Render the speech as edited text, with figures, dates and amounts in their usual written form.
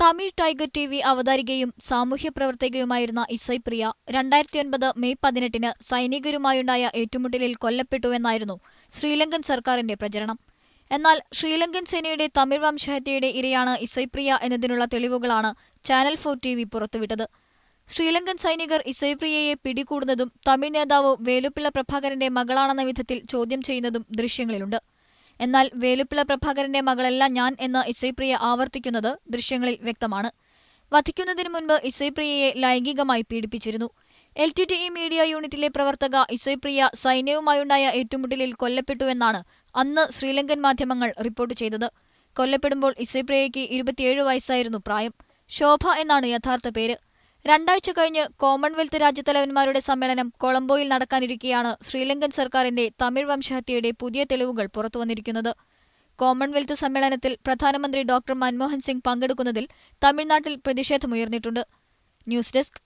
Tamil tiger TV അവതാരികയും സാമൂഹ്യപ്രവർത്തകയുമായിരുന്ന ഇസൈപ്രിയ 2009 May 18-ന് സൈനികരുമായുണ്ടായ ഏറ്റുമുട്ടലിൽ കൊല്ലപ്പെട്ടുവെന്നായിരുന്നു ശ്രീലങ്കൻ സർക്കാരിന്റെ പ്രചരണം. എന്നാൽ ശ്രീലങ്കൻ സേനയുടെ തമിഴ് വംശഹത്യയുടെ ഇരയാണ് ഇസൈപ്രിയ എന്നതിനുള്ള തെളിവുകളാണ് ചാനൽ 4 TV പുറത്തുവിട്ടത്. ശ്രീലങ്കൻ സൈനികർ ഇസൈപ്രിയയെ പിടികൂടുന്നതും തമിഴ് നേതാവ് വേലുപ്പിള്ള പ്രഭാകരന്റെ മകളാണെന്ന വിധത്തിൽ ചോദ്യം ചെയ്യുന്നതും ദൃശ്യങ്ങളിലുണ്ട്. എന്നാൽ വേലുപ്പിള്ള പ്രഭാകരന്റെ മകളല്ല ഞാൻ എന്ന് ഇസൈപ്രിയ ആവർത്തിക്കുന്നത് ദൃശ്യങ്ങളിൽ വ്യക്തമാണ്. വധിക്കുന്നതിനു മുൻപ് ഇസൈപ്രിയയെ ലൈംഗികമായി പീഡിപ്പിച്ചിരുന്നു. LTTE മീഡിയ യൂണിറ്റിലെ പ്രവർത്തക ഇസൈപ്രിയ സൈന്യവുമായുണ്ടായ ഏറ്റുമുട്ടലിൽ കൊല്ലപ്പെട്ടുവെന്നാണ് അന്ന് ശ്രീലങ്കൻ മാധ്യമങ്ങൾ റിപ്പോർട്ട് ചെയ്തത്. കൊല്ലപ്പെടുമ്പോൾ ഇസൈപ്രിയയ്ക്ക് 27 വയസ്സായിരുന്നു പ്രായം. ശോഭ എന്നാണ് യഥാർത്ഥ പേര്. 2 ആഴ്ച കഴിഞ്ഞ് കോമൺവെൽത്ത് രാജ്യത്തലവന്മാരുടെ സമ്മേളനം കൊളംബോയിൽ നടക്കാനിരിക്കെയാണ് ശ്രീലങ്കൻ സർക്കാരിന്റെ തമിഴ് വംശഹത്യയുടെ പുതിയ തെളിവുകൾ പുറത്തുവന്നിരിക്കുന്നത്. കോമൺവെൽത്ത് സമ്മേളനത്തിൽ പ്രധാനമന്ത്രി ഡോക്ടർ മൻമോഹൻ സിംഗ് പങ്കെടുക്കുന്നതിൽ തമിഴ്നാട്ടിൽ പ്രതിഷേധമുയർന്നിട്ടുണ്ട്. News desk